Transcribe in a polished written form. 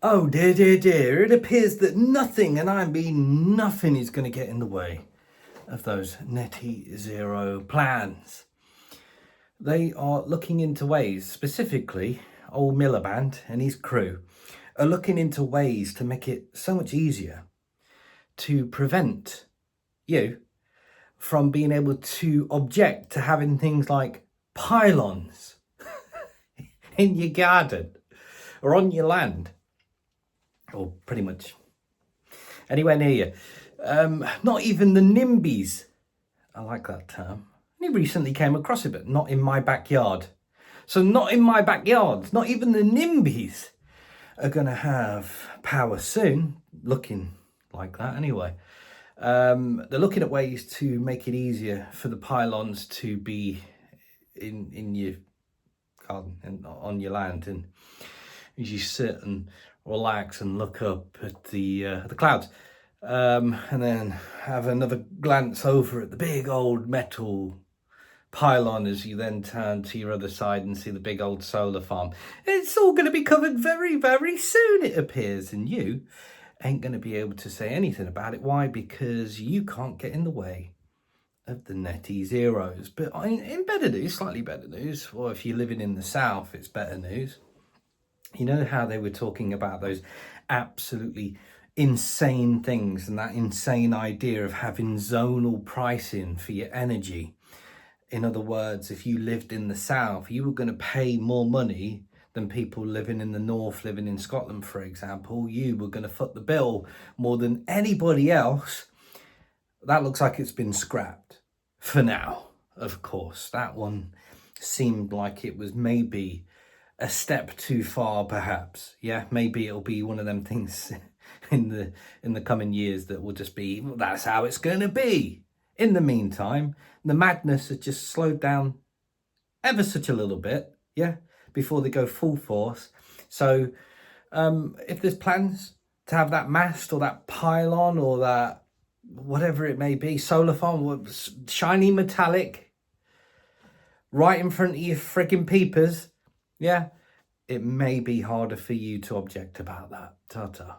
Oh dear, dear, dear, it appears that nothing, and I mean nothing, is going to get in the way of those net zero plans. They are looking into ways, specifically old Miliband and his crew are looking into ways to make it so much easier to prevent you from being able to object to having things like pylons in your garden or on your land, or pretty much anywhere near you. Not even the NIMBYs, I like that term. I recently came across it, but not in my backyard. So not in my backyard, not even the NIMBYs are going to have power soon, looking like that anyway. They're looking at ways to make it easier for the pylons to be in your garden and on your land, and as you sit and relax and look up at the clouds, and then have another glance over at the big old metal pylon as you then turn to your other side and see the big old solar farm. It's all going to be covered very, very soon, it appears, and you ain't going to be able to say anything about it. Why? Because you can't get in the way of the netty zeros. But in better news, slightly better news, or if you're living in the south, it's better news. You know how they were talking about those absolutely insane things and that insane idea of having zonal pricing for your energy. In other words, if you lived in the south, you were going to pay more money than people living in the north, living in Scotland, for example. You were going to foot the bill more than anybody else. That looks like it's been scrapped for now, of course. That one seemed like it was maybe a step too far, perhaps. Yeah, maybe it'll be one of them things in the coming years that will just be, well, that's how it's going to be. In the meantime, the madness has just slowed down ever such a little bit, yeah, before they go full force. So if there's plans to have that mast or that pylon or that whatever it may be, solar farm, shiny metallic, right in front of your frigging peepers, yeah, it may be harder for you to object about that. Ta-ta.